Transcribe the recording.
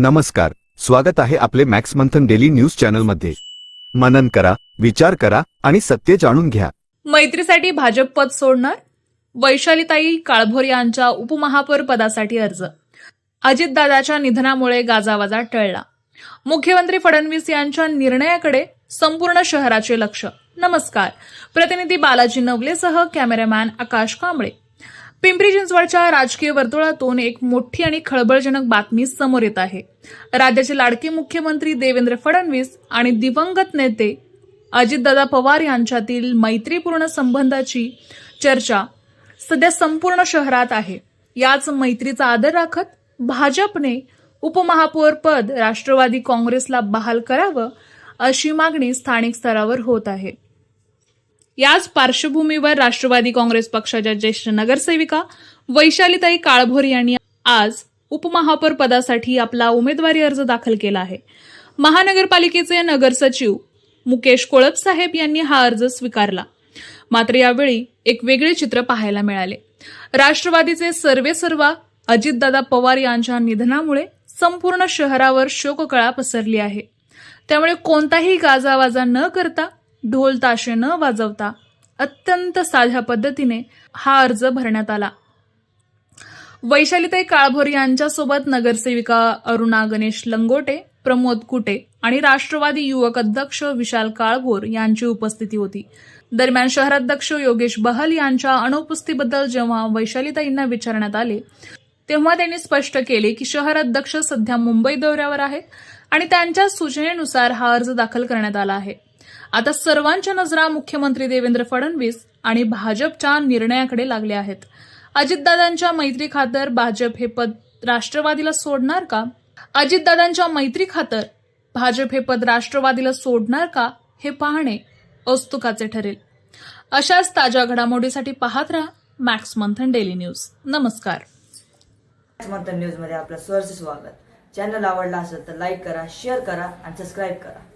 नमस्कार, स्वागत आहे आपले मॅक्स मंथन डेली न्यूज चॅनलमध्ये। मनन करा, विचार करा आणि सत्य जाणून घ्या। मैत्रीसाठी भाजप पद सोडणार? वैशालीताई काळभोर यांच्या उपमहापौर पदासाठी अर्ज। अजितदादाच्या निधनामुळे गाजावाजा टळला। मुख्यमंत्री फडणवीस यांच्या निर्णयाकडे संपूर्ण शहराचे लक्ष। नमस्कार, प्रतिनिधी बालाजी नवलेसह कॅमेरामॅन आकाश कांबळे। पिंपरी चिंचवडच्या राजकीय वर्तुळातून एक मोठी आणि खळबळजनक बातमी समोर येत आहे। राज्याचे लाडके मुख्यमंत्री देवेंद्र फडणवीस आणि दिवंगत नेते अजितदादा पवार यांच्यातील मैत्रीपूर्ण संबंधाची चर्चा सध्या संपूर्ण शहरात आहे। याच मैत्रीचा आदर राखत भाजपने उपमहापौर पद राष्ट्रवादी काँग्रेसला बहाल करावं अशी मागणी स्थानिक स्तरावर होत आहे। याच पार्श्वभूमीवर राष्ट्रवादी काँग्रेस पक्षाच्या ज्येष्ठ नगरसेविका वैशालीताई काळभोर यांनी आज उपमहापौर पदासाठी आपला उमेदवारी अर्ज दाखल केला आहे। महानगरपालिकेचे नगर सचिव मुकेश कोळप साहेब यांनी हा अर्ज स्वीकारला। मात्र यावेळी एक वेगळे चित्र पाहायला मिळाले। राष्ट्रवादीचे सर्वेसर्वा अजितदादा पवार यांच्या निधनामुळे संपूर्ण शहरावर शोककळा पसरली आहे। त्यामुळे कोणताही गाजावाजा न करता, ढोल ताशे न वाजवता अत्यंत साध्या पद्धतीने हा अर्ज भरण्यात आला। वैशालीताई काळभोर यांच्यासोबत नगरसेविका अरुणा गणेश लंगोटे, प्रमोद कुटे आणि राष्ट्रवादी युवक अध्यक्ष विशाल काळभोर यांची उपस्थिती होती। दरम्यान शहराध्यक्ष योगेश बहल यांच्या अनुपस्थितीबद्दल जेव्हा वैशालीताईंना विचारण्यात आले तेव्हा त्यांनी स्पष्ट केले की शहराध्यक्ष सध्या मुंबई दौऱ्यावर आहेत आणि त्यांच्या सूचनेनुसार हा अर्ज दाखल करण्यात आला आहे। आता सर्वांच्या नजरा मुख्यमंत्री देवेंद्र फडणवीस आणि भाजपच्या निर्णयाकडे लागल्या आहेत। अजितदादांच्या मैत्री खातर भाजप हे पद राष्ट्रवादीला सोडणार का? अजितदादांच्या मैत्री खातर भाजप हे पद राष्ट्रवादीला सोडणार का हे पाहणे औत्सुक्याचे ठरेल। अशाच ताज्या घडामोडीसाठी पाहत रहा मॅक्स मंथन डेली न्यूज। नमस्कार। मॅक्स मंथन न्यूज मध्ये आपलं सहर्ष स्वागत। चॅनल आवडला असेल तर लाईक करा, शेअर करा आणि सबस्क्राईब करा।